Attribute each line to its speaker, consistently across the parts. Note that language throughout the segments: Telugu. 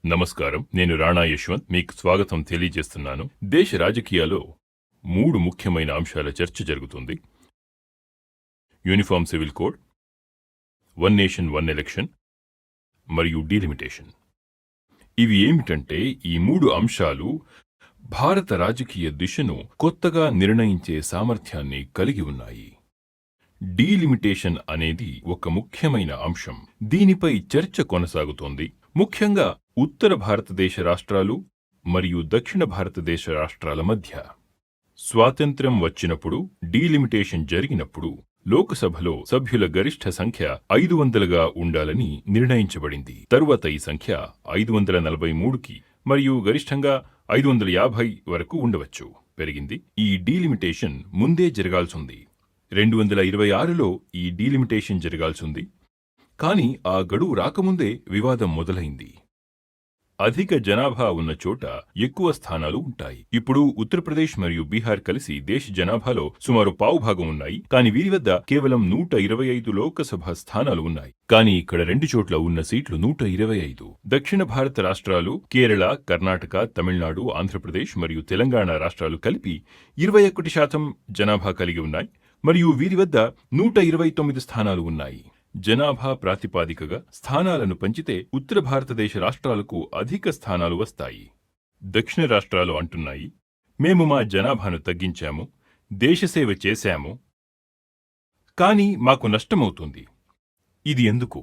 Speaker 1: నమస్కారం. నేను రాణా యశ్వంత్ మీకు స్వాగతం తెలియజేస్తున్నాను. దేశ రాజకీయాల్లో 3 ముఖ్యమైన అంశాల చర్చ జరుగుతుంది. Uniform civil code, one nation one election మరియు డీలిమిటేషన్. ఇవి ఏమిటంటే ఈ 3 అంశాలు భారత రాజకీయ దిశను కొత్తగా నిర్ణయించే సామర్థ్యాన్ని కలిగి ఉన్నాయి. డీలిమిటేషన్ అనేది ఒక ముఖ్యమైన అంశం. దీనిపై చర్చ కొనసాగుతోంది. ముఖ్యంగా ఉత్తర భారతదేశ రాష్ట్రాలు మరియు దక్షిణ భారతదేశ రాష్ట్రాల మధ్య. స్వాతంత్ర్యం వచ్చినప్పుడు, డీలిమిటేషన్ జరిగినప్పుడు లోకసభలో సభ్యుల గరిష్ఠ సంఖ్య 500గా ఉండాలని నిర్ణయించబడింది. తరువాత ఈ సంఖ్య 543కి మరియు గరిష్ఠంగా 550 వరకు ఉండవచ్చు పెరిగింది. ఈ డీలిమిటేషన్ ముందే జరగాల్సింది. 2026లో ఈ డీలిమిటేషన్ జరగాల్సింది. కానీ ఆ గడువు రాకముందే వివాదం మొదలైంది. అధిక జనాభా ఉన్న చోట ఎక్కువ స్థానాలు ఉంటాయి. ఇప్పుడు ఉత్తరప్రదేశ్ మరియు బీహార్ కలిసి దేశ జనాభాలో సుమారు పావుభాగం ఉన్నాయి. కానీ వీరి వద్ద కేవలం 125 లోకసభ స్థానాలు ఉన్నాయి. కానీ ఇక్కడ 2 చోట్ల ఉన్న సీట్లు 125. దక్షిణ భారత రాష్ట్రాలు కేరళ, కర్ణాటక, తమిళనాడు, ఆంధ్రప్రదేశ్ మరియు తెలంగాణ రాష్ట్రాలు కలిపి 21% జనాభా కలిగి ఉన్నాయి మరియు వీరి వద్ద 129 స్థానాలు ఉన్నాయి. జనాభా ప్రాతిపాదికగా స్థానాలను పంచితే ఉత్తర భారతదేశ రాష్ట్రాలకు అధిక స్థానాలు వస్తాయి. దక్షిణ రాష్ట్రాలు అంటున్నాయి, మేము మా జనాభాను తగ్గించాము, దేశసేవ చేశాము, కానీ మాకు నష్టమవుతుంది. ఇది ఎందుకు?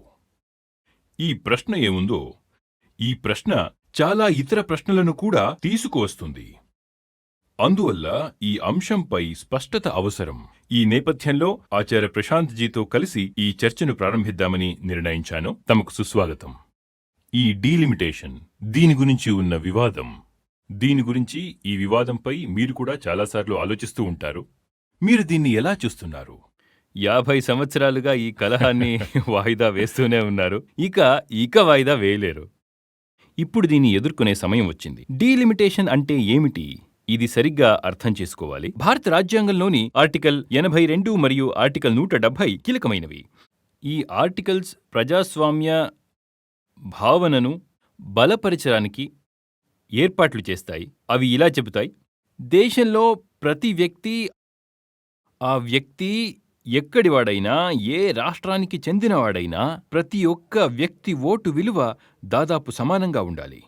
Speaker 1: ఈ ప్రశ్న ఏముందో, ఈ ప్రశ్న చాలా ఇతర ప్రశ్నలను కూడా తీసుకువస్తుంది. అందువల్ల ఈ అంశంపై స్పష్టత అవసరం. ఈ నేపథ్యంలో ఆచార్య ప్రశాంత్ జీతో కలిసి ఈ చర్చను ప్రారంభిద్దామని నిర్ణయించాను. తమకు సుస్వాగతం. ఈ డీలిమిటేషన్, దీని గురించి ఉన్న వివాదం, ఈ వివాదంపై మీరు కూడా చాలాసార్లు ఆలోచిస్తూ ఉంటారు. మీరు దీన్ని ఎలా చూస్తున్నారు?
Speaker 2: 50 సంవత్సరాలుగా ఈ కలహాన్ని వాయిదా వేస్తూనే ఉన్నారు. ఇక వాయిదా వేయలేరు. ఇప్పుడు దీన్ని ఎదుర్కొనే సమయం వచ్చింది. డీలిమిటేషన్ అంటే ఏమిటి? ఇది సరిగ్గా అర్థం చేసుకోవాలి. భారత రాజ్యాంగంలోని ఆర్టికల్ 82 మరియు ఆర్టికల్ 170 కీలకమైనవి. ఈ ఆర్టికల్స్ ప్రజాస్వామ్య భావనను బలపరచడానికి ఏర్పాట్లు చేస్తాయి. అవి ఇలా చెబుతాయి: దేశంలో ప్రతి వ్యక్తి, ఆ వ్యక్తి ఎక్కడివాడైనా, ఏ రాష్ట్రానికి చెందినవాడైనా, ప్రతి ఒక్క వ్యక్తి ఓటు విలువ దాదాపు సమానంగా ఉండాలి.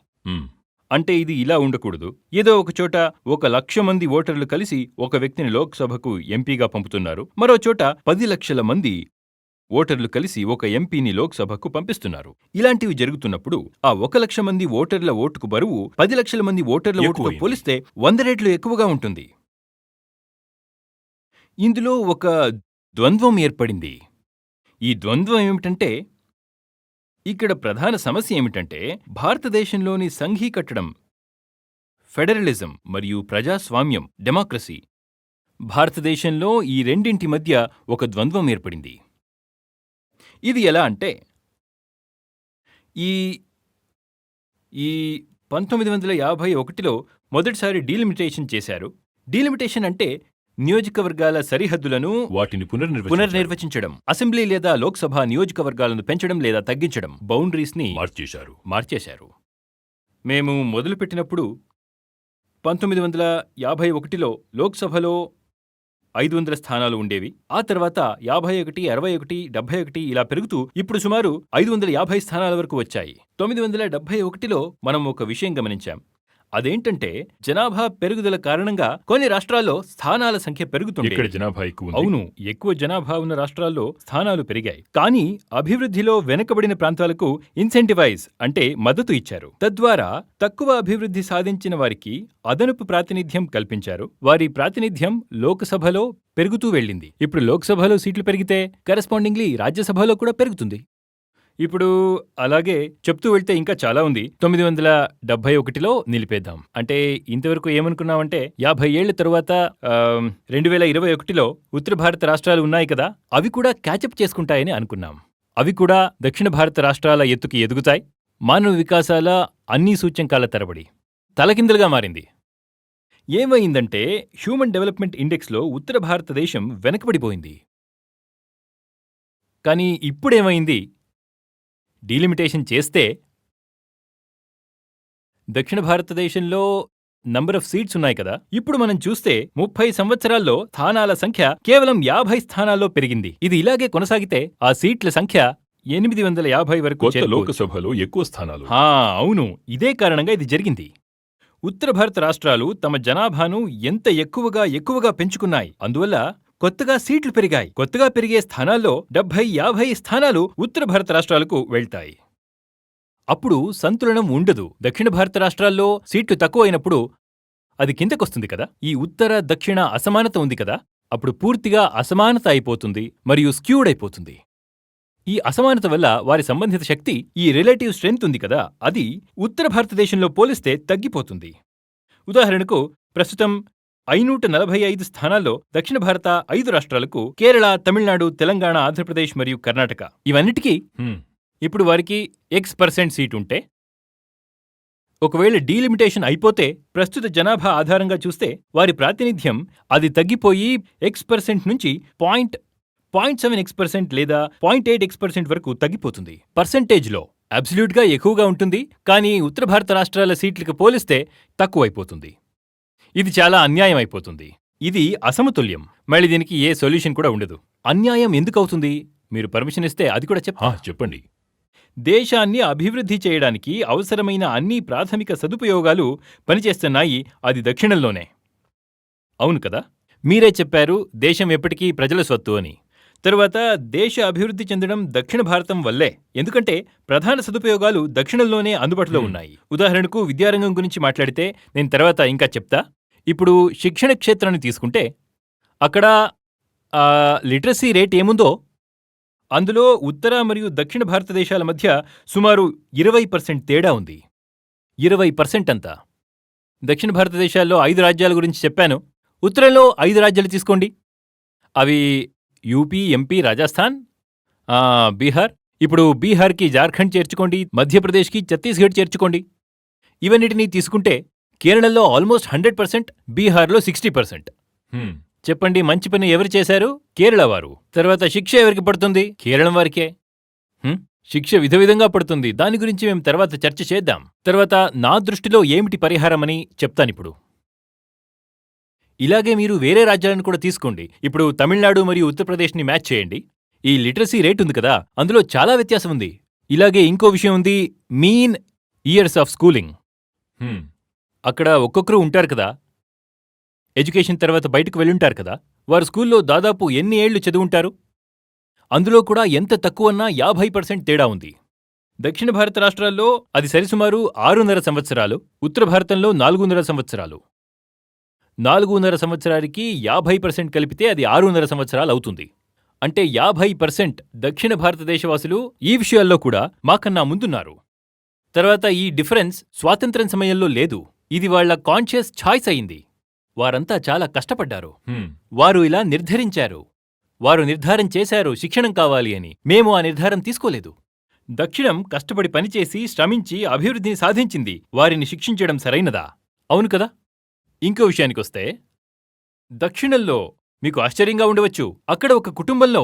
Speaker 2: అంటే ఇది ఇలా ఉండకూడదు. ఏదో ఒక చోట 1,00,000 మంది ఓటర్లు కలిసి ఒక వ్యక్తిని లోక్సభకు ఎంపీగా పంపుతున్నారు. మరో చోట 10 లక్షల మంది ఓటర్లు కలిసి ఒక ఎంపీని లోక్సభకు పంపిస్తున్నారు. ఇలాంటివి జరుగుతున్నప్పుడు ఆ 1,00,000 మంది ఓటర్ల ఓటుకు బరువు 10 లక్షల మంది ఓటర్ల ఓటుతో పోలిస్తే 100 రెట్లు ఎక్కువగా ఉంటుంది. ఇందులో ఒక ద్వంద్వం ఏర్పడింది. ఈ ద్వంద్వం ఏమిటంటే, ఇక్కడ ప్రధాన సమస్య ఏమిటంటే, భారతదేశంలోని సంఘీకట్టడం, ఫెడరలిజం మరియు ప్రజాస్వామ్యం, డెమోక్రసీ. భారతదేశంలో ఈ రెండింటి మధ్య ఒక ద్వంద్వం ఏర్పడింది. ఇది ఎలా అంటే, ఈ 1951లో మొదటిసారి డీలిమిటేషన్ చేశారు. డీలిమిటేషన్ అంటే నియోజకవర్గాల సరిహద్దులను
Speaker 1: వాటిని
Speaker 2: పునర్నిర్వచించడం, అసెంబ్లీ లేదా లోక్సభ నియోజకవర్గాలను పెంచడం లేదా తగ్గించడం, బౌండరీస్ ని మార్చేశారు. మేము మొదలుపెట్టినప్పుడు 1951లో లోక్సభలో 500 స్థానాలు ఉండేవి. ఆ తర్వాత 51, 61, 71 ఇలా పెరుగుతూ ఇప్పుడు సుమారు 550 స్థానాల వరకు వచ్చాయి. 1971లో మనం ఒక విషయం గమనించాం. అదేంటంటే, జనాభా పెరుగుదల కారణంగా కొన్ని రాష్ట్రాల్లో స్థానాల సంఖ్య పెరుగుతుంది. అవును, ఎక్కువ జనాభా ఉన్న రాష్ట్రాల్లో స్థానాలు పెరిగాయి. కానీ అభివృద్ధిలో వెనుకబడిన ప్రాంతాలకు ఇన్సెంటివైజ్ అంటే మద్దతు ఇచ్చారు. తద్వారా తక్కువ అభివృద్ధి సాధించిన వారికి అదనపు ప్రాతినిధ్యం కల్పించారు. వారి ప్రాతినిధ్యం లోక్సభలో పెరుగుతూ వెళ్ళింది. ఇప్పుడు లోక్సభలో సీట్లు పెరిగితే కరెస్పాండింగ్లీ రాజ్యసభలో కూడా పెరుగుతుంది. ఇప్పుడు అలాగే చెప్తూ వెళ్తే ఇంకా చాలా ఉంది. 1971లో నిలిపేద్దాం. అంటే ఇంతవరకు ఏమనుకున్నామంటే, 50 ఏళ్ల తరువాత 2021లో ఉత్తర భారత రాష్ట్రాలు ఉన్నాయి కదా, అవి కూడా క్యాచప్ చేసుకుంటాయని అనుకున్నాం. అవి కూడా దక్షిణ భారత రాష్ట్రాల ఎత్తుకి ఎదుగుతాయి. మానవ వికాసాల అన్ని సూచ్యంకాల తరబడి తలకిందులుగా మారింది. ఏమైందంటే, హ్యూమన్ డెవలప్మెంట్ ఇండెక్స్లో ఉత్తర భారతదేశం వెనకబడిపోయింది. కానీ ఇప్పుడేమైంది? డీలిమిటేషన్ చేస్తే దక్షిణ భారతదేశంలో నంబర్ ఆఫ్ సీట్స్ ఉన్నాయి కదా, ఇప్పుడు మనం చూస్తే 30 సంవత్సరాల్లో స్థానాల సంఖ్య కేవలం 50 స్థానాల్లో పెరిగింది. ఇది ఇలాగే కొనసాగితే ఆ సీట్ల సంఖ్య 850 వరకు
Speaker 1: కొత్త
Speaker 2: చేరుకోవచ్చు.
Speaker 1: లోకసభలో ఎక్కువ స్థానాలు.
Speaker 2: అవును, ఇదే కారణంగా ఇది జరిగింది. ఉత్తర భారత రాష్ట్రాలు తమ జనాభాను ఎంత ఎక్కువగా పెంచుకున్నాయి. అందువల్ల కొత్తగా సీట్లు పెరిగాయి. కొత్తగా పెరిగే స్థానాల్లో 70-50 స్థానాలు ఉత్తర భారత రాష్ట్రాలకు వెళ్తాయి. అప్పుడు సంతులనం ఉండదు. దక్షిణ భారత రాష్ట్రాల్లో సీట్లు తక్కువైనప్పుడు అది కిందకొస్తుంది కదా. ఈ ఉత్తర దక్షిణ అసమానత ఉంది కదా, అప్పుడు పూర్తిగా అసమానత అయిపోతుంది మరియు స్క్యూడ్ అయిపోతుంది. ఈ అసమానత వల్ల వారి సంబంధిత శక్తి, ఈ రిలేటివ్ స్ట్రెంగ్త్ ఉంది కదా, అది ఉత్తర భారతదేశంలో పోలిస్తే తగ్గిపోతుంది. ఉదాహరణకు ప్రస్తుతం 545 స్థానాల్లో దక్షిణ భారత 5 రాష్ట్రాలకు కేరళ, తమిళనాడు, తెలంగాణ, ఆంధ్రప్రదేశ్ మరియు కర్ణాటక ఇవన్నిటికీ ఇప్పుడు వారికి X% సీట్ ఉంటే, ఒకవేళ డీలిమిటేషన్ అయిపోతే ప్రస్తుత జనాభా ఆధారంగా చూస్తే వారి ప్రాతినిధ్యం అది తగ్గిపోయి X% నుంచి 0.7X% లేదా 0.8X% వరకు తగ్గిపోతుంది. పర్సెంటేజ్లో అబ్సల్యూట్గా ఎక్కువగా ఉంటుంది, కానీ ఉత్తర భారత రాష్ట్రాల సీట్లకు పోలిస్తే తక్కువైపోతుంది. ఇది చాలా అన్యాయం అయిపోతుంది. ఇది అసమతుల్యం. మళ్ళీ దీనికి ఏ సొల్యూషన్ కూడా ఉండదు. అన్యాయం ఎందుకవుతుంది? మీరు పర్మిషన్ ఇస్తే అది కూడా
Speaker 1: చెప్పండి.
Speaker 2: దేశాన్ని అభివృద్ధి చేయడానికి అవసరమైన అన్ని ప్రాథమిక సదుపయోగాలు పనిచేస్తున్నాయి అది దక్షిణంలోనే. అవును కదా, మీరే చెప్పారు దేశం ఎప్పటికీ ప్రజల సొత్తు అని. తరువాత దేశ అభివృద్ధి చెందడం దక్షిణ భారతం వల్లే, ఎందుకంటే ప్రధాన సదుపయోగాలు దక్షిణంలోనే అందుబాటులో ఉన్నాయి. ఉదాహరణకు విద్యారంగం గురించి మాట్లాడితే నేను తర్వాత ఇంకా చెప్తా. ఇప్పుడు శిక్షణ క్షేత్రాన్ని తీసుకుంటే అక్కడ లిటరసీ రేట్ ఏముందో అందులో ఉత్తర మరియు దక్షిణ భారతదేశాల మధ్య సుమారు 20% తేడా ఉంది. 20% అంతా. దక్షిణ భారతదేశాల్లో 5 రాజ్యాల గురించి చెప్పాను. ఉత్తరంలో 5 రాజ్యాలు తీసుకోండి. అవి యూపీ, ఎంపీ, రాజస్థాన్, బీహార్. ఇప్పుడు బీహార్కి జార్ఖండ్ చేర్చుకోండి, మధ్యప్రదేశ్కి ఛత్తీస్గఢ్ చేర్చుకోండి. ఇవన్నిటినీ తీసుకుంటే కేరళలో ఆల్మోస్ట్ 100%, బీహార్లో 60%. చెప్పండి, మంచి పని ఎవరు చేశారు? కేరళ వారు. తర్వాత శిక్ష ఎవరికి పడుతుంది? కేరళం వారికే. శిక్ష విధంగా పడుతుంది. దాని గురించి మేము తర్వాత చర్చ చేద్దాం. తర్వాత నా దృష్టిలో ఏమిటి పరిహారమని చెప్తానిప్పుడు. ఇలాగే మీరు వేరే రాజ్యాలను కూడా తీసుకోండి. ఇప్పుడు తమిళనాడు మరియు ఉత్తరప్రదేశ్ని మ్యాచ్ చేయండి. ఈ లిటరసీ రేట్ ఉంది కదా, అందులో చాలా వ్యత్యాసం ఉంది. ఇలాగే ఇంకో విషయం ఉంది, మీన్ ఇయర్స్ ఆఫ్ స్కూలింగ్. అక్కడ ఒక్కొక్కరు ఉంటారు కదా, ఎడ్యుకేషన్ తర్వాత బయటకు వెళ్ళుంటారు కదా, వారు స్కూల్లో దాదాపు ఎన్ని ఏళ్లు చదువుంటారు? అందులో కూడా ఎంత తక్కువన్నా 50% తేడా ఉంది. దక్షిణ భారత రాష్ట్రాల్లో అది సరిసుమారు 6.5 సంవత్సరాలు, ఉత్తర భారతంలో 4.5 సంవత్సరాలు. 4.5 సంవత్సరానికి 50% కలిపితే అది 6.5 సంవత్సరాలు అవుతుంది. అంటే 50% దక్షిణ భారతదేశవాసులు ఈ విషయాల్లో కూడా మాకన్నా ముందున్నారు. తర్వాత ఈ డిఫరెన్స్ స్వాతంత్ర్యం సమయంలో లేదు, ఇది వాళ్ల కాన్షియస్ ఛాయిస్ అయింది. వారంతా చాలా కష్టపడ్డారు. వారు ఇలా నిర్ధారించారు, వారు నిర్ధారం చేశారు శిక్షణం కావాలి అని. మేము ఆ నిర్ధారం తీసుకోలేదు. దక్షిణం కష్టపడి పనిచేసి శ్రమించి అభివృద్ధిని సాధించింది. వారిని శిక్షించడం సరైనదా? అవును కదా. ఇంకో విషయానికొస్తే, దక్షిణంలో మీకు ఆశ్చర్యంగా ఉండవచ్చు, అక్కడ ఒక కుటుంబంలో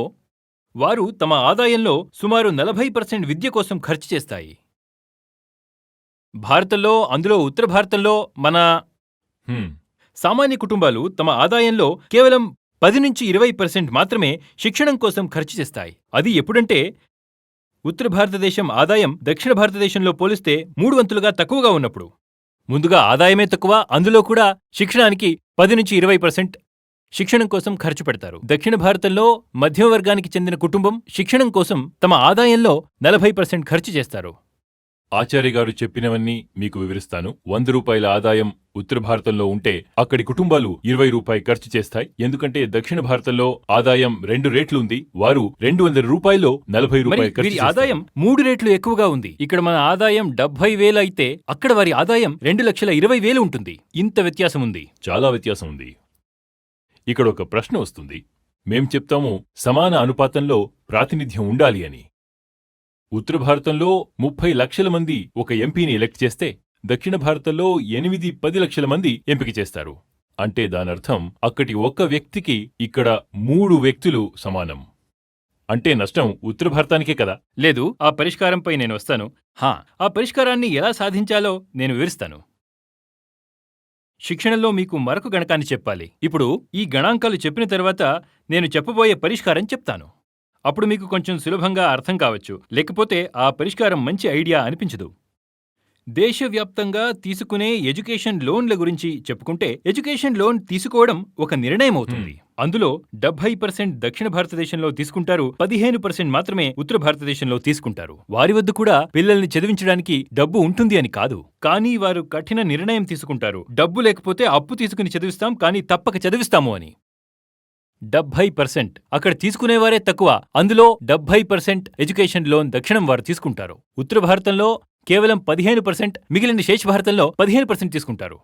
Speaker 2: వారు తమ ఆదాయంలో సుమారు 40% విద్య కోసం ఖర్చు చేస్తాయి. భారతంలో, అందులో ఉత్తర భారతంలో మన సామాన్య కుటుంబాలు తమ ఆదాయంలో కేవలం 10-20% మాత్రమే శిక్షణం కోసం ఖర్చు చేస్తాయి. అది ఎప్పుడంటే ఉత్తర భారతదేశం ఆదాయం దక్షిణ భారతదేశంలో పోలిస్తే 3 వంతులుగా తక్కువగా ఉన్నప్పుడు. ముందుగా ఆదాయమే తక్కువ, అందులో కూడా శిక్షణానికి 10-20% శిక్షణం కోసం ఖర్చు పెడతారు. దక్షిణ భారతంలో మధ్యవర్గానికి చెందిన కుటుంబం శిక్షణం కోసం తమ ఆదాయంలో 40% ఖర్చు చేస్తారు.
Speaker 1: ఆచార్య గారు చెప్పినవన్నీ మీకు వివరిస్తాను. 100 రూపాయల ఆదాయం ఉత్తర భారతంలో ఉంటే అక్కడి కుటుంబాలు 20 రూపాయలు ఖర్చు చేస్తాయి. ఎందుకంటే దక్షిణ భారతంలో ఆదాయం 2 రెట్లు ఉంది. వారు 200 రూపాయల్లో 40 రూపాయలు ఖర్చు చేస్తారు.
Speaker 2: ఆదాయం 3 రెట్లు ఎక్కువగా ఉంది. ఇక్కడ మన ఆదాయం 70,000 అయితే అక్కడ వారి ఆదాయం 2,20,000 ఉంటుంది. ఇంత వ్యత్యాసం ఉంది.
Speaker 1: చాలా వ్యత్యాసం ఉంది. ఇక్కడ ఒక ప్రశ్న వస్తుంది. మేం చెప్తాము సమాన అనుపాతంలో ప్రాతినిధ్యం ఉండాలి అని. ఉత్తర భారతంలో 30 లక్షల మంది ఒక ఎంపీని ఎలెక్ట్ చేస్తే దక్షిణ భారతంలో 8-10 లక్షల మంది ఎంపిక చేస్తారు. అంటే దానర్థం అక్కడి ఒక్క వ్యక్తికి ఇక్కడ 3 వ్యక్తులు సమానం. అంటే నష్టం ఉత్తర భారతానికే కదా.
Speaker 2: లేదు, ఆ పరిష్కారంపై నేను వస్తాను. ఆ పరిష్కారాన్ని ఎలా సాధించాలో నేను వివరిస్తాను. శిక్షణలో మీకు మరొక గణకాన్ని చెప్పాలి. ఇప్పుడు ఈ గణాంకాలు చెప్పిన తర్వాత నేను చెప్పబోయే పరిష్కారం చెప్తాను. అప్పుడు మీకు కొంచెం సులభంగా అర్థం కావచ్చు, లేకపోతే ఆ పరిష్కారం మంచి ఐడియా అనిపించదు. దేశవ్యాప్తంగా తీసుకునే ఎడ్యుకేషన్ లోన్ల గురించి చెప్పుకుంటే, ఎడ్యుకేషన్ లోన్ తీసుకోవడం ఒక నిర్ణయం అవుతుంది. అందులో 70% దక్షిణ భారతదేశంలో తీసుకుంటారు, 15% మాత్రమే ఉత్తర భారతదేశంలో తీసుకుంటారు. వారి వద్ద కూడా పిల్లల్ని చదివించడానికి డబ్బు ఉంటుంది అని కాదు, కానీ వారు కఠిన నిర్ణయం తీసుకుంటారు. డబ్బు లేకపోతే అప్పు తీసుకుని చదివిస్తాం, కానీ తప్పక చదివిస్తాము అని. 70% అక్కడ తీసుకునేవారే తక్కువ, అందులో 70% ఎడ్యుకేషన్ లోన్ దక్షిణం వారు తీసుకుంటారు. ఉత్తర భారతంలో కేవలం 15%, మిగిలిన శేష భారతంలో 15% తీసుకుంటారు.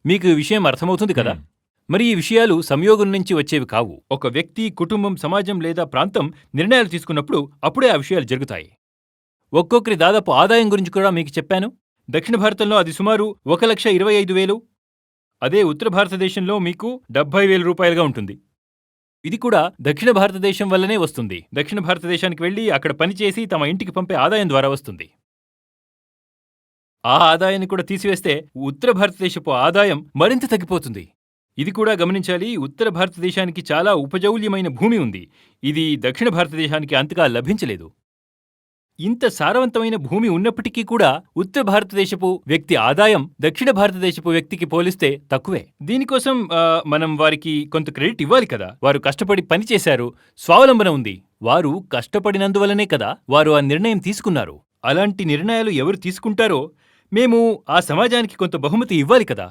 Speaker 2: మీకు ఈ విషయం అర్థమవుతుంది కదా. మరి ఈ విషయాలు సంయోగం నుంచి వచ్చేవి కావు. ఒక వ్యక్తి, కుటుంబం, సమాజం లేదా ప్రాంతం నిర్ణయాలు తీసుకున్నప్పుడు అప్పుడే ఆ విషయాలు జరుగుతాయి. ఒక్కొక్కరి దాదాపు ఆదాయం గురించి కూడా మీకు చెప్పాను. దక్షిణ భారతంలో అది సుమారు 1,25,000. అదే ఉత్తర భారతదేశంలో మీకు 70,000 రూపాయలుగా ఉంటుంది. ఇది కూడా దక్షిణ భారతదేశం వల్లనే వస్తుంది. దక్షిణ భారతదేశానికి వెళ్లి అక్కడ పనిచేసి తమ ఇంటికి పంపే ఆదాయం ద్వారా వస్తుంది. ఆ ఆదాయాన్ని కూడా తీసివేస్తే ఉత్తర భారతదేశపు ఆదాయం మరింత తగ్గిపోతుంది. ఇది కూడా గమనించాలి. ఉత్తర భారతదేశానికి చాలా ఉపజౌల్యమైన భూమి ఉంది. ఇది దక్షిణ భారతదేశానికి అంతగా లభించలేదు. ఇంత సారవంతమైన భూమి ఉన్నప్పటికీ కూడా ఉత్తర భారతదేశపు వ్యక్తి ఆదాయం దక్షిణ భారతదేశపు వ్యక్తికి పోలిస్తే తక్కువే. దీనికోసం మనం వారికి కొంత క్రెడిట్ ఇవ్వాలి కదా. వారు కష్టపడి పనిచేశారు, స్వావలంబన ఉంది. వారు కష్టపడినందువల్లనే కదా వారు ఆ నిర్ణయం తీసుకున్నారు. అలాంటి నిర్ణయాలు ఎవరు తీసుకుంటారో మేము ఆ సమాజానికి కొంత బహుమతి ఇవ్వాలి కదా.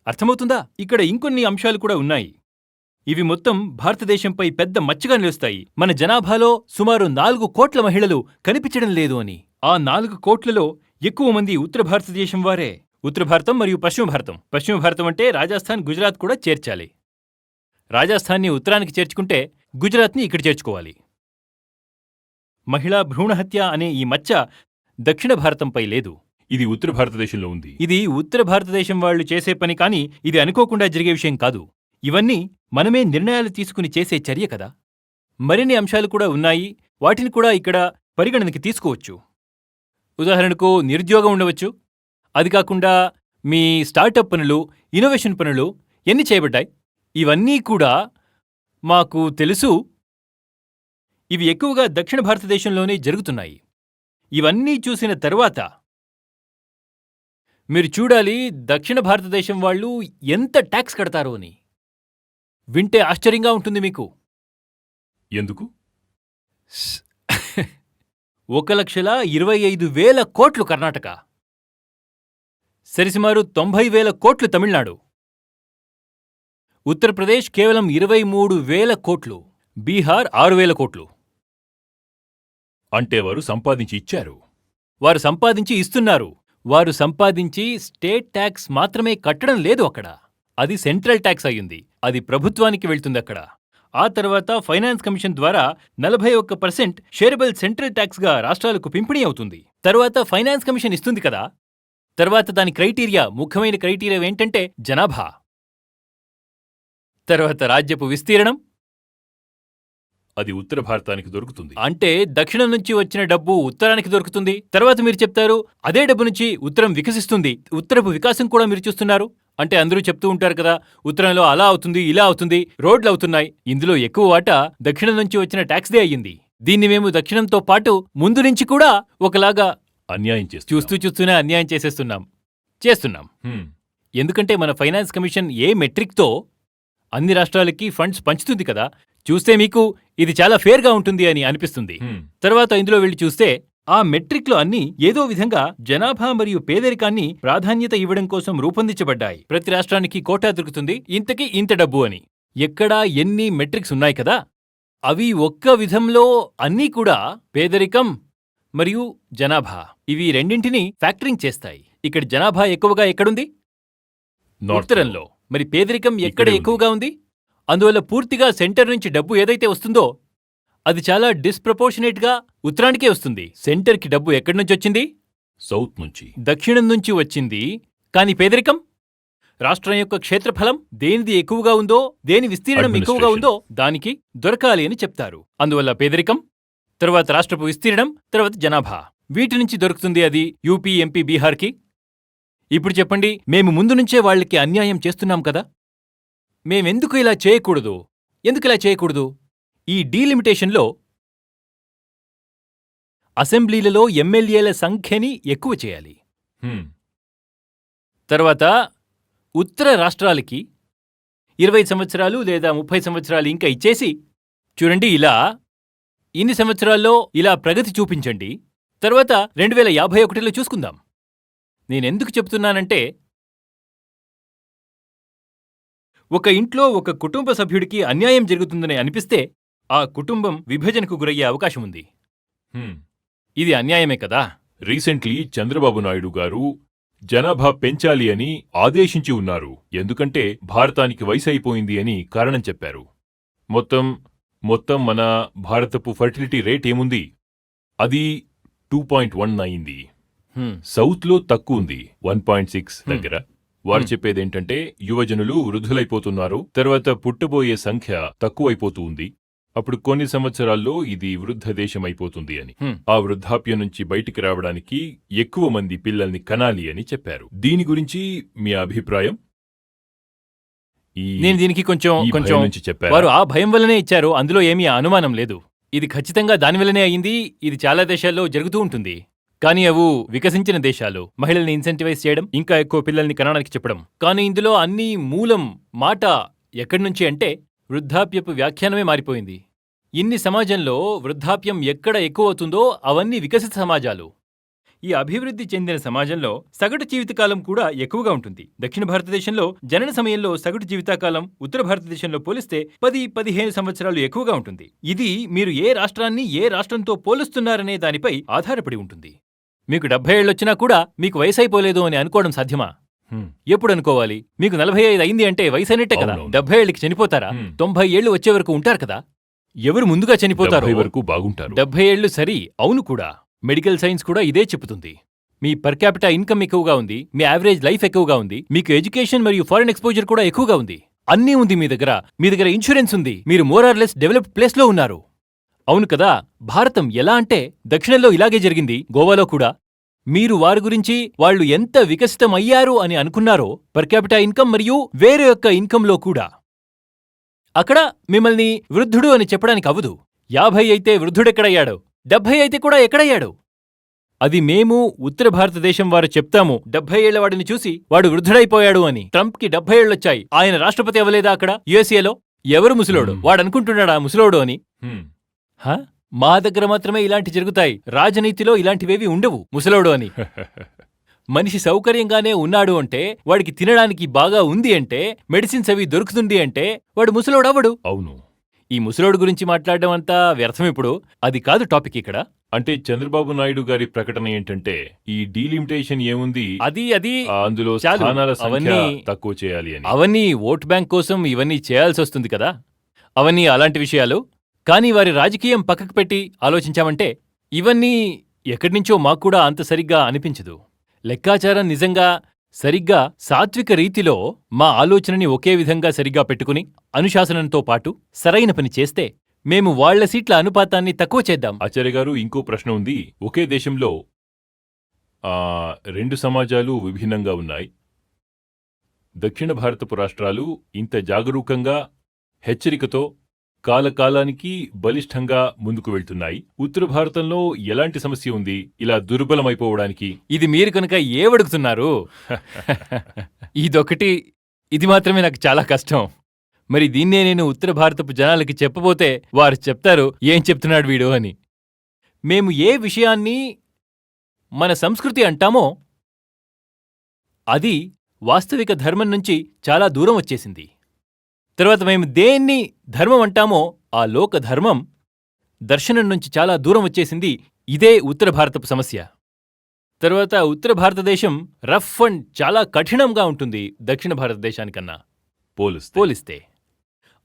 Speaker 2: అర్థమవుతుందా? ఇక్కడ ఇంకొన్ని అంశాలు కూడా ఉన్నాయి. ఇవి మొత్తం భారతదేశంపై పెద్ద మచ్చగా నిలుస్తాయి. మన జనాభాలో సుమారు 4 కోట్ల మహిళలు కనిపించడం లేదు అని. ఆ 4 కోట్లలో ఎక్కువ మంది ఉత్తర భారతదేశం వారే. ఉత్తర భారతం మరియు పశ్చిమ భారతం. పశ్చిమ భారతం అంటే రాజస్థాన్, గుజరాత్ కూడా చేర్చాలి. రాజస్థాన్ని ఉత్తరానికి చేర్చుకుంటే గుజరాత్ని ఇక్కడ చేర్చుకోవాలి. మహిళా భ్రూణహత్య అనే ఈ మచ్చ దక్షిణ భారతంపై లేదు.
Speaker 1: ఇది ఉత్తర భారతదేశంలో ఉంది.
Speaker 2: ఇది ఉత్తర భారతదేశం వాళ్లు చేసే పని, కానీ ఇది అనుకోకుండా జరిగే విషయం కాదు. ఇవన్నీ మనమే నిర్ణయాలు తీసుకుని చేసే చర్య కదా. మరిన్ని అంశాలు కూడా ఉన్నాయి. వాటిని కూడా ఇక్కడ పరిగణనకి తీసుకోవచ్చు. ఉదాహరణకు నిరుద్యోగం ఉండవచ్చు. అది కాకుండా మీ స్టార్టప్ పనులు, ఇన్నోవేషన్ పనులు ఎన్ని చేయబడ్డాయి? ఇవన్నీ కూడా మాకు తెలుసు. ఇవి ఎక్కువగా దక్షిణ భారతదేశంలోనే జరుగుతున్నాయి. ఇవన్నీ చూసిన తరువాత మీరు చూడాలి దక్షిణ భారతదేశం వాళ్ళు ఎంత ట్యాక్స్ కడతారో అని. వింటే ఆశ్చర్యంగా ఉంటుంది మీకు.
Speaker 1: ఎందుకు?
Speaker 2: 1,25,000 కోట్లు కర్ణాటక, సరిసుమారు 90,000 కోట్లు తమిళనాడు, ఉత్తరప్రదేశ్ కేవలం 23,000 కోట్లు, బీహార్ 6,000 కోట్లు.
Speaker 1: అంటే వారు సంపాదించి ఇచ్చారు.
Speaker 2: వారు సంపాదించి ఇస్తున్నారు. వారు సంపాదించి స్టేట్ ట్యాక్స్ మాత్రమే కట్టడం లేదు అక్కడ. అది సెంట్రల్ ట్యాక్స్ అయ్యింది. అది ప్రభుత్వానికి వెళ్తుంది అక్కడ. ఆ తర్వాత ఫైనాన్స్ కమిషన్ ద్వారా 41% షేరబుల్ సెంట్రల్ ట్యాక్స్గా రాష్ట్రాలకు పింపిణీ అవుతుంది. తర్వాత ఫైనాన్స్ కమిషన్ ఇస్తుంది కదా. తర్వాత దాని క్రైటీరియా, ముఖ్యమైన క్రైటీరియా ఏంటంటే జనాభా, తర్వాత రాజ్యపు విస్తీర్ణం.
Speaker 1: అది ఉత్తర భారతానికి దొరుకుతుంది.
Speaker 2: అంటే దక్షిణం నుంచి వచ్చిన డబ్బు ఉత్తరానికి దొరుకుతుంది. తర్వాత మీరు చెప్తారు అదే డబ్బు నుంచి ఉత్తరం వికసిస్తుంది. ఉత్తరపు వికాసం కూడా మీరు చూస్తున్నారు. అంటే అందరూ చెప్తూ ఉంటారు కదా, ఉత్తరంలో అలా అవుతుంది, ఇలా అవుతుంది, రోడ్లు అవుతున్నాయి. ఇందులో ఎక్కువ వాటా దక్షిణం నుంచి వచ్చిన ట్యాక్స్దే అయ్యింది. దీన్ని మేము దక్షిణంతో పాటు ముందు నుంచి కూడా ఒకలాగా
Speaker 1: అన్యాయం
Speaker 2: చూస్తూనే అన్యాయం చేస్తున్నాం. ఎందుకంటే మన ఫైనాన్స్ కమిషన్ ఏ మెట్రిక్తో అన్ని రాష్ట్రాలకి ఫండ్స్ పంచుతుంది కదా. చూస్తే మీకు ఇది చాలా ఫేర్గా ఉంటుంది అని అనిపిస్తుంది. తర్వాత ఇందులో వెళ్ళి చూస్తే ఆ మెట్రిక్లు అన్నీ ఏదో విధంగా జనాభా మరియు పేదరికాన్ని ప్రాధాన్యత ఇవ్వడం కోసం రూపొందించబడ్డాయి. ప్రతి రాష్ట్రానికి కోటా దొరుకుతుంది, ఇంతకి ఇంత డబ్బు అని. ఎక్కడా ఎన్ని మెట్రిక్స్ ఉన్నాయి కదా, అవి ఒక్క విధంలో అన్నీ కూడా పేదరికం మరియు జనాభా, ఇవి రెండింటినీ ఫ్యాక్టరింగ్ చేస్తాయి. ఇక్కడ జనాభా ఎక్కువగా ఎక్కడుంది? ఉత్తరంలో. మరి పేదరికం ఎక్కడ ఎక్కువగా ఉంది? అందువల్ల పూర్తిగా సెంటర్ నుంచి డబ్బు ఏదైతే వస్తుందో అది చాలా డిస్ప్రపోర్షనేట్గా ఉత్తరానికే వస్తుంది. సెంటర్కి డబ్బు ఎక్కడి నుంచి వచ్చింది?
Speaker 1: సౌత్ నుంచి,
Speaker 2: దక్షిణం నుంచి వచ్చింది. కానీ పేదరికం రాష్ట్రం యొక్క క్షేత్రఫలం దేనిది ఎక్కువగా ఉందో, దేని విస్తీర్ణం ఎక్కువగా ఉందో దానికి దొరకాలి అని చెప్తారు. అందువల్ల పేదరికం, తర్వాత రాష్ట్రపు విస్తీర్ణం, తర్వాత జనాభా, వీటి నుంచి దొరుకుతుంది అది యూపీ, ఎంపీ, బీహార్కి. ఇప్పుడు చెప్పండి, మేము ముందు నుంచే వాళ్ళకి అన్యాయం చేస్తున్నాం కదా? మేమెందుకు ఇలా చేయకూడదు? ఎందుకు ఇలా చేయకూడదు? ఈ డీలిమిటేషన్లో అసెంబ్లీలలో ఎమ్మెల్యేల సంఖ్యని ఎక్కువ చేయాలి. తర్వాత ఉత్తర రాష్ట్రాలకి 20 సంవత్సరాలు లేదా 30 సంవత్సరాలు ఇంకా ఇచ్చేసి, చూడండి ఇలా ఇన్ని సంవత్సరాల్లో ఇలా ప్రగతి చూపించండి, తర్వాత 2051లో చూసుకుందాం. నేనెందుకు చెప్తున్నానంటే, ఒక ఇంట్లో ఒక కుటుంబ సభ్యుడికి అన్యాయం జరుగుతుందని అనిపిస్తే ఆ కుటుంబం విభజనకు గురయ్యే అవకాశం ఉంది. ఇది అన్యాయమే కదా?
Speaker 1: రీసెంట్లీ చంద్రబాబు నాయుడు గారు జనాభా పెంచాలి అని ఆదేశించి ఉన్నారు. ఎందుకంటే భారతానికి వయసు అయిపోయింది అని కారణం చెప్పారు. మొత్తం మన భారతపు ఫర్టిలిటీ రేట్ ఏముంది? అది 2.1 అయింది. సౌత్లో తక్కువ ఉంది, 1.6 దగ్గర. వారు చెప్పేదేంటంటే యువజనులు వృద్ధులైపోతున్నారు, తర్వాత పుట్టబోయే సంఖ్య తక్కువైపోతూ ఉంది. అప్పుడు కొన్ని సంవత్సరాల్లో ఇది వృద్ధ దేశం అయిపోతుంది అని. ఆ వృద్ధాప్యం నుంచి బయటికి రావడానికి ఎక్కువ మంది పిల్లల్ని కనాలి అని చెప్పారు. దీని గురించి మీ అభిప్రాయం?
Speaker 2: నేను దీనికి కొంచెం
Speaker 1: నుంచి చెప్పారు.
Speaker 2: వారు ఆ భయం వల్లనే ఇచ్చారు, అందులో ఏమీ అనుమానం లేదు. ఇది ఖచ్చితంగా దానివల్లనే అయింది. ఇది చాలా దేశాల్లో జరుగుతూ ఉంటుంది. కానీ అవు వికసించిన దేశాలు మహిళల్ని ఇన్సెంటివైజ్ చేయడం, ఇంకా ఎక్కువ పిల్లల్ని కనడానికి చెప్పడం. కానీ ఇందులో అన్ని మూలం మాట ఎక్కడి నుంచి అంటే వృద్ధాప్యపు వ్యాఖ్యానమే మారిపోయింది. ఇన్ని సమాజంలో వృద్ధాప్యం ఎక్కడ ఎక్కువ అవుతుందో అవన్నీ వికసిత సమాజాలు. ఈ అభివృద్ధి చెందిన సమాజంలో సగటు జీవితకాలం కూడా ఎక్కువగా ఉంటుంది. దక్షిణ భారతదేశంలో జనన సమయంలో సగటు జీవితకాలం ఉత్తర భారతదేశంలో పోలిస్తే 10-15 సంవత్సరాలు ఎక్కువగా ఉంటుంది. ఇది మీరు ఏ రాష్ట్రాన్ని ఏ రాష్ట్రంతో పోలుస్తున్నారనే దానిపై ఆధారపడి ఉంటుంది. మీకు 70 ఏళ్ళొచ్చినా కూడా మీకు వయసైపోలేదు అని అనుకోవడం సాధ్యమా? ఎప్పుడు అనుకోవాలి? మీకు 45 అయింది అంటే వయసైనట్టే కదా. 70 ఏళ్ళకి చనిపోతారా? 90 ఏళ్లు వచ్చే వరకు ఉంటారు కదా. ఎవరు ముందుగా చనిపోతారు?
Speaker 1: వరకు బాగుంటారు.
Speaker 2: 70 ఏళ్లు సరి, అవును కూడా. మెడికల్ సైన్స్ కూడా ఇదే చెబుతుంది. మీ పర్ క్యాపిటా ఇన్కమ్ ఎక్కువగా ఉంది, మీ యావరేజ్ లైఫ్ ఎక్కువగా ఉంది, మీకు ఎడ్యుకేషన్ మరియు ఫారెన్ ఎక్స్పోజర్ కూడా ఎక్కువగా ఉంది. అన్నీ ఉంది మీ దగ్గర ఇన్సూరెన్స్ ఉంది, మీరు మోర్ ఆర్ లెస్ డెవలప్డ్ ప్లేస్లో ఉన్నారు. అవును కదా. భారతం ఎలా అంటే దక్షిణంలో ఇలాగే జరిగింది, గోవాలో కూడా. మీరు వారి గురించి వాళ్ళు ఎంత వికసితం అయ్యారు అని అనుకున్నారో పర్ క్యాపిటా ఇన్కమ్ మరియు వేరే యొక్క ఇన్కంలో కూడా. అక్కడ మిమ్మల్ని వృద్ధుడు అని చెప్పడానికి అవదు. 50 అయితే వృద్ధుడెక్కడయ్యాడు, 70 అయితే కూడా ఎక్కడయ్యాడు? అది మేము ఉత్తర భారతదేశం వారు చెప్తాము. 70 ఏళ్ల వాడిని చూసి వాడు వృద్ధుడైపోయాడు అని. ట్రంప్కి 70 ఏళ్ళొచ్చాయి, ఆయన రాష్ట్రపతి అవ్వలేదా అక్కడ యుఎస్ఏలో? ఎవరు ముసలోడు? వాడనుకుంటున్నాడా ముసలోడు అని? మా దగ్గర మాత్రమే ఇలాంటి జరుగుతాయి. రాజనీతిలో ఇలాంటివేవి ఉండవు ముసలోడు అని. మనిషి సౌకర్యంగానే ఉన్నాడు అంటే, వాడికి తినడానికి బాగా ఉంది అంటే, మెడిసిన్స్ అవి దొరుకుతుంది అంటే వాడు ముసలోడవ్వడు.
Speaker 1: అవును.
Speaker 2: ఈ ముసలోడు గురించి మాట్లాడడం అంతా వ్యర్థం. ఇప్పుడు అది కాదు టాపిక్ ఇక్కడ.
Speaker 1: అంటే చంద్రబాబు నాయుడు గారి ప్రకటన ఏంటంటే ఈ డీలిమిటేషన్ ఏముంది,
Speaker 2: అది
Speaker 1: అందులో స్థానాల సంఖ్య తక్కువ చేయాలి అని.
Speaker 2: అవన్నీ ఓట్ బ్యాంక్ కోసం ఇవన్నీ చేయాల్సి వస్తుంది కదా, అవన్నీ అలాంటి విషయాలు. కానీ వారి రాజకీయం పక్కకు పెట్టి ఆలోచించామంటే ఇవన్నీ ఎక్కడినుంచో మాక్కూడా అంత సరిగ్గా అనిపించదు. లెక్కాచారం నిజంగా సరిగ్గా సాత్విక రీతిలో మా ఆలోచనని ఒకే విధంగా సరిగ్గా పెట్టుకుని అనుశాసనంతో పాటు సరైన పని చేస్తే మేము వాళ్ల సీట్ల అనుపాతాన్ని తక్కువ చేద్దాం.
Speaker 1: ఆచార్య గారు, ఇంకో ప్రశ్న ఉంది. ఒకే దేశంలో 2 సమాజాలు విభిన్నంగా ఉన్నాయి. దక్షిణ భారతపు రాష్ట్రాలు ఇంత జాగరూకంగా హెచ్చరికతో కాలకాలానికి బలిష్టంగా ముందుకు వెళ్తున్నాయి. ఉత్తర భారతంలో ఎలాంటి సమస్య ఉంది ఇలా దుర్బలమైపోవడానికి?
Speaker 2: ఇది మీరు కనుక ఏవడుగుతున్నారు? ఇది మాత్రమే నాకు చాలా కష్టం. మరి దీన్నే నేను ఉత్తర భారతపు జనాలకి చెప్పబోతే వారు చెప్తారు, ఏం చెప్తున్నాడు వీడు అని. మేము ఏ విషయాన్ని మన సంస్కృతి అంటామో అది వాస్తవిక ధర్మం నుంచి చాలా దూరం వచ్చేసింది. తర్వాత మేము దేన్ని ధర్మం అంటామో ఆ లోక ధర్మం దర్శనం నుంచి చాలా దూరం వచ్చేసింది. ఇదే ఉత్తర భారతపు సమస్య. తర్వాత ఉత్తర భారతదేశం రఫ్ అండ్ చాలా కఠినంగా ఉంటుంది దక్షిణ భారతదేశానికన్నా పోలిస్తే.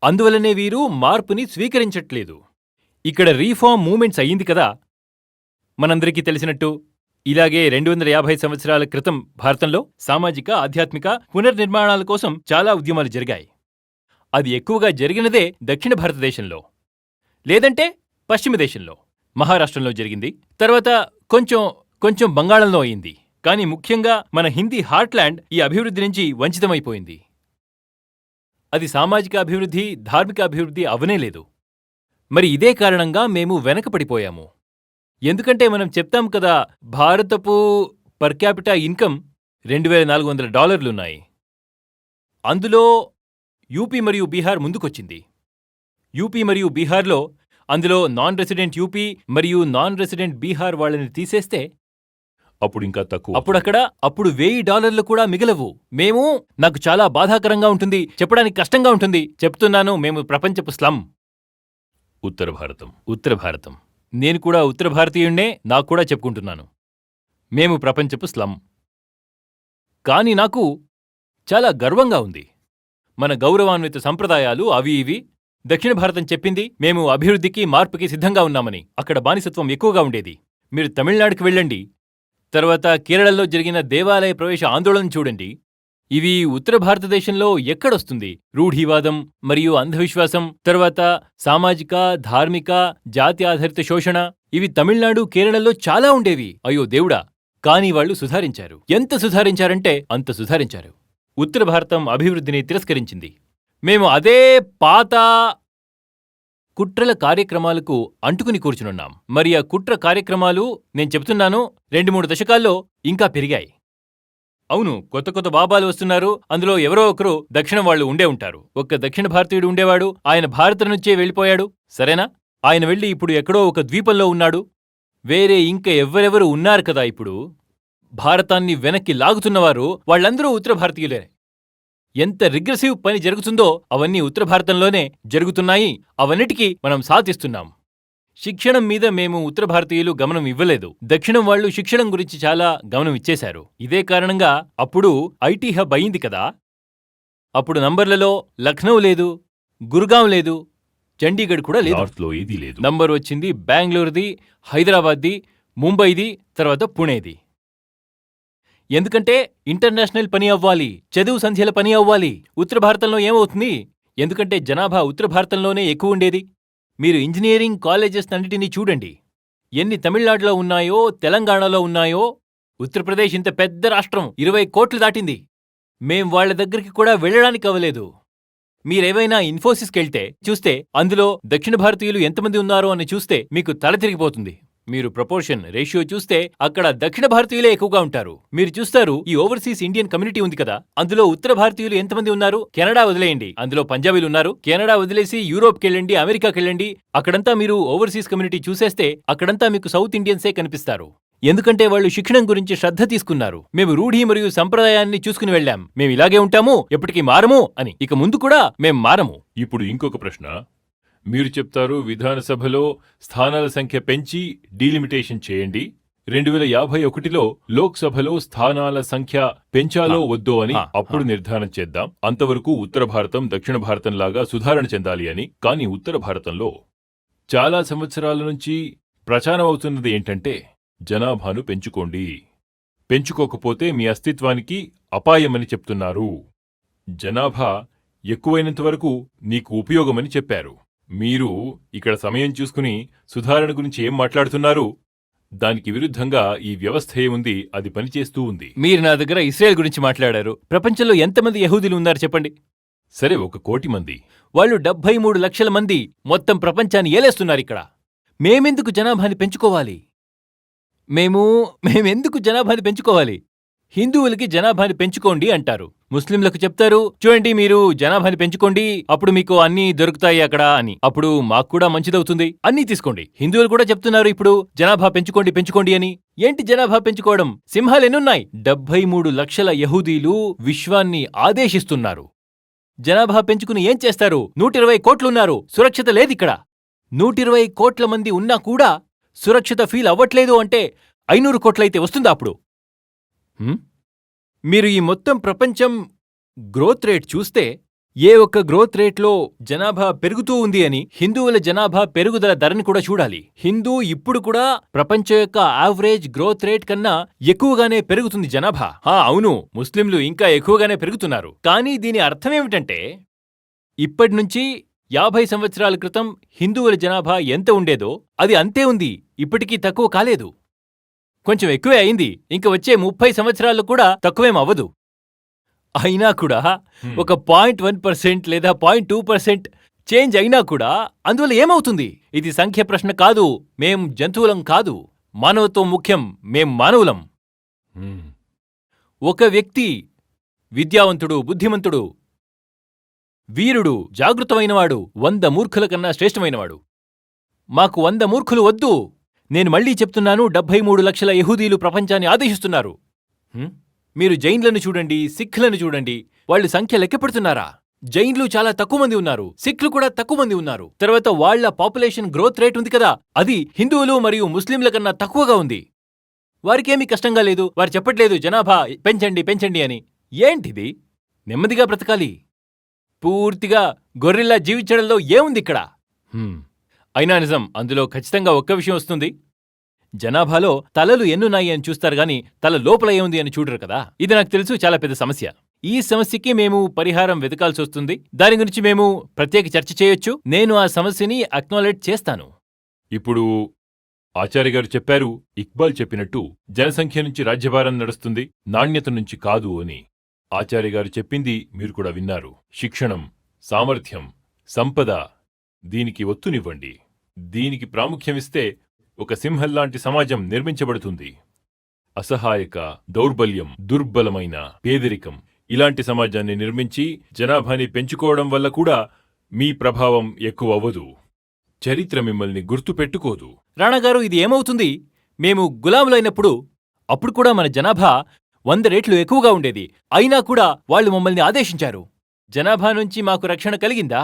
Speaker 2: అందువల్లనే వీరు మార్పుని స్వీకరించట్లేదు. ఇక్కడ రీఫార్మ్ మూమెంట్స్ అయ్యింది కదా, మనందరికీ తెలిసినట్టు. ఇలాగే 250 సంవత్సరాల క్రితం భారతంలో సామాజిక, ఆధ్యాత్మిక పునర్నిర్మాణాల కోసం చాలా ఉద్యమాలు జరిగాయి. అది ఎక్కువగా జరిగినదే దక్షిణ భారతదేశంలో, లేదంటే పశ్చిమ దేశంలో. మహారాష్ట్రంలో జరిగింది, తర్వాత కొంచెం బంగాళంలో అయింది. కానీ ముఖ్యంగా మన హిందీ హార్ట్లాండ్ ఈ అభివృద్ధి నుంచి వంచితమైపోయింది. అది సామాజిక అభివృద్ధి, ధార్మిక అభివృద్ధి అవనేలేదు. మరి ఇదే కారణంగా మేము వెనకపడిపోయాము. ఎందుకంటే మనం చెప్తాం కదా, భారతపు పర్ క్యాపిటా ఇన్కమ్ $2,400. అందులో యూపీ మరియు బీహార్ ముందుకొచ్చింది. యూపీ మరియు బీహార్లో అందులో నాన్ రెసిడెంట్ యూపీ మరియు నాన్ రెసిడెంట్ బీహార్ వాళ్ళని తీసేస్తే
Speaker 1: అప్పుడు ఇంకా తక్కువ.
Speaker 2: అప్పుడు $1,000 కూడా మిగలవు. నాకు చాలా బాధాకరంగా ఉంటుంది, చెప్పడానికి కష్టంగా ఉంటుంది. చెప్తున్నాను, మేము ప్రపంచపు స్లమ్. ఉత్తర భారతం. నేను కూడా ఉత్తర భారతీయుణ్ణే, నాకు కూడా చెప్పుకుంటున్నాను. మేము ప్రపంచపు స్లమ్. కానీ నాకు చాలా గర్వంగా ఉంది. మన గౌరవాన్విత సంప్రదాయాలు అవి ఇవి. దక్షిణ భారతం చెప్పింది మేము అభివృద్ధికి, మార్పుకి సిద్ధంగా ఉన్నామని. అక్కడ బానిసత్వం ఎక్కువగా ఉండేది. మీరు తమిళనాడుకి వెళ్ళండి, తర్వాత కేరళలో జరిగిన దేవాలయ ప్రవేశ ఆందోళన చూడండి. ఇవి ఉత్తర భారతదేశంలో ఎక్కడొస్తుంది? రూఢీవాదం మరియు అంధవిశ్వాసం, తర్వాత సామాజిక, ధార్మిక, జాతి ఆధారిత శోషణ, ఇవి తమిళనాడు, కేరళలో చాలా ఉండేవి. అయ్యో దేవుడా! కానీ వాళ్ళు సుధారించారు. ఎంత సుధారించారంటే అంత సుధారించారు. ఉత్తర భారతం అభివృద్ధిని తిరస్కరించింది. మేము అదే పాత కుట్రల కార్యక్రమాలకు అంటుకుని కూర్చునున్నాం. మరి ఆ కుట్ర కార్యక్రమాలు, నేను చెప్తున్నాను, 2-3 దశకాల్లో ఇంకా పెరిగాయి. అవును, కొత్త బాబాలు వస్తున్నారు. అందులో ఎవరో ఒకరు దక్షిణం వాళ్ళు ఉండే ఉంటారు. ఒక్క దక్షిణ భారతీయుడు ఉండేవాడు, ఆయన భారత నుంచే వెళ్ళిపోయాడు. సరేనా? ఆయన వెళ్ళి ఇప్పుడు ఎక్కడో ఒక ద్వీపంలో ఉన్నాడు. వేరే ఇంకా ఎవ్వరెవరు ఉన్నారు కదా ఇప్పుడు భారతాన్ని వెనక్కి లాగుతున్నవారు, వాళ్ళందరూ ఉత్తర భారతీయులే. ఎంత రిగ్రెసివ్ పని జరుగుతుందో అవన్నీ ఉత్తర భారతంలోనే జరుగుతున్నాయి. అవన్నిటికీ మనం సాధిస్తున్నాం. శిక్షణం మీద మేము ఉత్తర భారతీయులు గమనం ఇవ్వలేదు. దక్షిణం వాళ్ళు శిక్షణం గురించి చాలా గమనం ఇచ్చేశారు. ఇదే కారణంగా అప్పుడు ఐటీ హబ్ అయింది కదా. అప్పుడు నంబర్లలో లఖ్నౌ లేదు, గురుగాం లేదు, చండీగఢ్ కూడా లేదు. నంబర్ వచ్చింది బెంగళూరుది, హైదరాబాద్ది, ముంబైది, తర్వాత పుణేది. ఎందుకంటే ఇంటర్నేషనల్ పని అవ్వాలి, చదువు సంధ్యల పని అవ్వాలి. ఉత్తర భారతంలో ఏమవుతుంది? ఎందుకంటే జనాభా ఉత్తర భారతంలోనే ఎక్కువ ఉండేది. మీరు ఇంజనీరింగ్ కాలేజెస్ అన్నిటినీ చూడండి. ఎన్ని తమిళనాడులో ఉన్నాయో, తెలంగాణలో ఉన్నాయో. ఉత్తరప్రదేశ్ ఇంత పెద్ద రాష్ట్రం 20 కోట్లు దాటింది. మేం వాళ్ల దగ్గరికి కూడా వెళ్లడానికి అవ్వలేదు. మీరేవైనా ఇన్ఫోసిస్కెళ్తే చూస్తే అందులో దక్షిణ భారతీయులు ఎంతమంది ఉన్నారో అని చూస్తే మీకు తల తిరిగిపోతుంది. మీరు ప్రపోర్షన్ రేషియో చూస్తే అక్కడ దక్షిణ భారతీయులే ఎక్కువగా ఉంటారు. మీరు చూస్తారు, ఈ ఓవర్సీస్ ఇండియన్ కమ్యూనిటీ ఉంది కదా, అందులో ఉత్తర భారతీయులు ఎంతమంది ఉన్నారు? కెనడా వదిలేయండి, అందులో పంజాబీలు ఉన్నారు. కెనడా వదిలేసి యూరోప్కెళ్ళండి, అమెరికాకెళ్ళండి, అక్కడంతా మీరు ఓవర్సీస్ కమ్యూనిటీ చూసేస్తే అక్కడంతా మీకు సౌత్ ఇండియన్సే కనిపిస్తారు. ఎందుకంటే వాళ్ళు శిక్షణం గురించి శ్రద్ధ తీసుకున్నారు. మేము రూఢి మరియు సంప్రదాయాన్ని చూసుకుని వెళ్ళాం. మేము ఇలాగే ఉంటాము, ఎప్పటికీ మారము అని. ఇక ముందు కూడా మేం మారము.
Speaker 1: ఇప్పుడు ఇంకొక ప్రశ్న. మీరు చెప్తారు విధానసభలో స్థానాల సంఖ్య పెంచి డీలిమిటేషన్ చేయండి. 2051లో లోక్సభలో స్థానాల సంఖ్య పెంచాలో వద్దో అని అప్పుడు నిర్ధారణ చేద్దాం. అంతవరకు ఉత్తర భారతం దక్షిణ భారతం లాగా సుధారణ చెందాలి అని. కానీ ఉత్తర భారతంలో చాలా సంవత్సరాల నుంచి ప్రచారం అవుతున్నది ఏంటంటే, జనాభాను పెంచుకోండి, పెంచుకోకపోతే మీ అస్తిత్వానికి అపాయమని చెప్తున్నారు. జనాభా ఎక్కువైనంతవరకు నీకు ఉపయోగమని చెప్పారు. మీరు ఇక్కడ సమయం చూసుకుని సుధారణ గురించి ఏం మాట్లాడుతున్నారు? దానికి విరుద్ధంగా ఈ వ్యవస్థ ఏముంది, అది పనిచేస్తూ ఉంది.
Speaker 2: మీరు నా దగ్గర ఇస్రాయేల్ గురించి మాట్లాడారు. ప్రపంచంలో ఎంతమంది యహూదీలు ఉన్నారు చెప్పండి?
Speaker 1: సరే, 1 కోటి మంది.
Speaker 2: వాళ్ళు 73 లక్షల మంది మొత్తం ప్రపంచాన్ని ఏలేస్తున్నారు. ఇక్కడ మేమెందుకు జనాభాని పెంచుకోవాలి? మేమెందుకు జనాభాని పెంచుకోవాలి? హిందువులకి జనాభాని పెంచుకోండి అంటారు. ముస్లింలకు చెప్తారు, చూడండి మీరు జనాభాని పెంచుకోండి, అప్పుడు మీకు అన్నీ దొరుకుతాయి అక్కడ అని. అప్పుడు మాకు కూడా మంచిదవుతుంది, అన్నీ తీసుకోండి. హిందువులు కూడా చెప్తున్నారు ఇప్పుడు జనాభా పెంచుకోండి అని. ఏంటి జనాభా పెంచుకోవడం? సింహాలెన్నున్నాయి? 73 లక్షల యహూదీలు విశ్వాన్ని ఆదేశిస్తున్నారు. జనాభా పెంచుకుని ఏం చేస్తారు? 120 కోట్లున్నారు, సురక్షిత లేదిక్కడ. 120 కోట్ల మంది ఉన్నా కూడా సురక్షిత ఫీల్ అవ్వట్లేదు అంటే 500 కోట్లయితే వస్తుందా అప్పుడు? మీరు ఈ మొత్తం ప్రపంచం గ్రోత్ రేట్ చూస్తే ఏ ఒక్క గ్రోత్ రేట్లో జనాభా పెరుగుతూ ఉంది అని హిందువుల జనాభా పెరుగుదల ధరని కూడా చూడాలి. హిందూ ఇప్పుడు కూడా ప్రపంచం యొక్క యావరేజ్ గ్రోత్ రేట్ కన్నా ఎక్కువగానే పెరుగుతుంది జనాభా. అవును, ముస్లింలు ఇంకా ఎక్కువగానే పెరుగుతున్నారు. కానీ దీని అర్థమేమిటంటే ఇప్పటి నుంచి 50 సంవత్సరాల క్రితం హిందువుల జనాభా ఎంత ఉండేదో అది అంతే ఉంది, ఇప్పటికీ తక్కువ కాలేదు. కొంచెం ఎక్కువే అయింది, ఇంక వచ్చే 30 సంవత్సరాల్లో కూడా తక్కువేం అవ్వదు. అయినా కూడా ఒక 0.1% లేదా 0.2% చేంజ్ అయినా కూడా అందువల్ల ఏమవుతుంది? ఇది సంఖ్య ప్రశ్న కాదు. మేం జంతువులం కాదు, మానవత్వం ముఖ్యం, మేం మానవులం. ఒక వ్యక్తి విద్యావంతుడు, బుద్ధిమంతుడు, వీరుడు, జాగృతమైనవాడు 100 మూర్ఖుల కన్నా శ్రేష్టమైనవాడు. మాకు 100 మూర్ఖులు వద్దు. నేను మళ్లీ చెప్తున్నాను, 73 లక్షల యహూదీలు ప్రపంచాన్ని ఆదేశిస్తున్నారు. మీరు జైన్లను చూడండి, సిఖ్లను చూడండి, వాళ్ళు సంఖ్య లెక్క పెడుతున్నారా? జైన్లు చాలా తక్కువ మంది ఉన్నారు, సిఖ్లు కూడా తక్కువ మంది ఉన్నారు. తర్వాత వాళ్ల పాపులేషన్ గ్రోత్ రేట్ ఉంది కదా, అది హిందువులు మరియు ముస్లింల కన్నా తక్కువగా ఉంది. వారికేమీ కష్టంగా లేదు, వారు చెప్పట్లేదు జనాభా పెంచండి పెంచండి అని. ఏంటిది? నెమ్మదిగా బ్రతకాలి. పూర్తిగా గొర్రెల్లా జీవించడంలో ఏముంది ఇక్కడ? అయినా నిజం, అందులో ఖచ్చితంగా ఒక్క విషయం వస్తుంది. జనాభాలో తలలు ఎన్నున్నాయి అని చూస్తారు గాని తల లోపల ఏముంది అని చూడరు కదా. ఇది నాకు తెలుసు, చాలా పెద్ద సమస్య. ఈ సమస్యకి మేము పరిహారం వెతకాల్సి వస్తుంది. దాని గురించి మేము ప్రత్యేక చర్చ చేయొచ్చు. నేను ఆ సమస్యని అక్నాలెడ్జ్ చేస్తాను.
Speaker 1: ఇప్పుడు ఆచార్య గారు చెప్పారు, ఇక్బాల్ చెప్పినట్టు జనసంఖ్య నుంచి రాజ్యభారం నడుస్తుంది, నాణ్యత నుంచి కాదు అని. ఆచార్య గారు చెప్పింది మీరు కూడా విన్నారు. శిక్షణం, సామర్థ్యం, సంపద, దీనికి ఒత్తునివ్వండి. దీనికి ప్రాముఖ్యమిస్తే ఒక సింహంలాంటి సమాజం నిర్మించబడుతుంది. అసహాయక, దౌర్బల్యం, దుర్బలమైన, పేదరికం ఇలాంటి సమాజాన్ని నిర్మించి జనాభాని పెంచుకోవడం వల్ల కూడా మీ ప్రభావం ఎక్కువ అవ్వదు. చరిత్ర మిమ్మల్ని గుర్తుపెట్టుకోదు.
Speaker 2: రాణాగారు, ఇది ఏమవుతుంది? మేము గులాములైనప్పుడు అప్పుడు కూడా మన జనాభా 100 రెట్లు ఎక్కువగా ఉండేది. అయినా కూడా వాళ్ళు మమ్మల్ని ఆదేశించారు. జనాభా నుంచి మాకు రక్షణ కలిగిందా?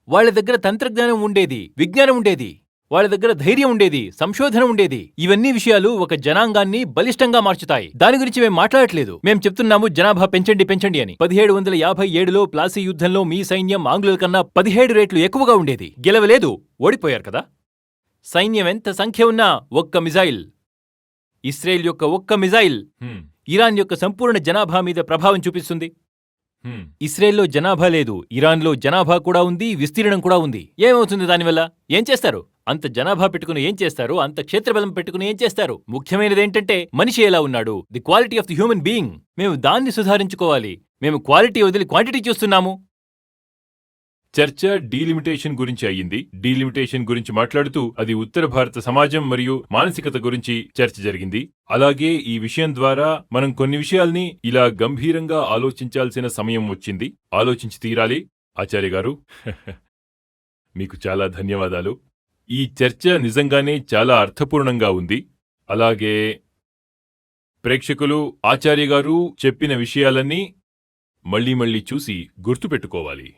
Speaker 2: వాళ్ల దగ్గర తంత్రజ్ఞానం ఉండేది, విజ్ఞానం ఉండేది, వాళ్ళ దగ్గర ధైర్యం ఉండేది, సంశోధన ఉండేది. ఇవన్నీ విషయాలు ఒక జనాంగాన్ని బలిష్టంగా మార్చుతాయి. దాని గురించి మేం మాట్లాడట్లేదు. మేం చెప్తున్నాము జనాభా పెంచండి పెంచండి అని. 1757లో ప్లాసీ యుద్ధంలో మీ సైన్యం ఆంగ్లేయుల కన్నా 17 రెట్లు ఎక్కువగా ఉండేది. గెలవలేదు, ఓడిపోయారు కదా. సైన్యం ఎంత సంఖ్య ఉన్నా ఒక్క మిజైల్, ఇస్రాయేల్ యొక్క ఒక్క మిజైల్ ఇరాన్ యొక్క సంపూర్ణ జనాభా మీద ప్రభావం చూపిస్తుంది. ఇస్రాయేల్లో జనాభా లేదు, ఇరాన్లో జనాభా కూడా ఉంది, విస్తీర్ణం కూడా ఉంది. ఏమవుతుంది దానివల్ల? ఏం చేస్తారు? అంత జనాభా పెట్టుకుని ఏం చేస్తారు? అంత క్షేత్రబలం పెట్టుకుని ఏం చేస్తారు? ముఖ్యమైనదేంటంటే మనిషి ఎలా ఉన్నాడు, the quality of the human being. మేము దాన్ని సుధారించుకోవాలి. మేము క్వాలిటీ వదిలి క్వాంటిటీ చూస్తున్నాము.
Speaker 1: చర్చ డీలిమిటేషన్ గురించి అయ్యింది. డీలిమిటేషన్ గురించి మాట్లాడుతూ అది ఉత్తర భారత సమాజం మరియు మానసికత గురించి చర్చ జరిగింది. అలాగే ఈ విషయం ద్వారా మనం కొన్ని విషయాల్ని ఇలా గంభీరంగా ఆలోచించాల్సిన సమయం వచ్చింది. ఆలోచించి తీరాలి. ఆచార్య గారు మీకు చాలా ధన్యవాదాలు. ఈ చర్చ నిజంగానే చాలా అర్థపూర్ణంగా ఉంది. అలాగే ప్రేక్షకులు ఆచార్య గారు చెప్పిన విషయాలన్నీ మళ్లీ మళ్లీ చూసి గుర్తుపెట్టుకోవాలి.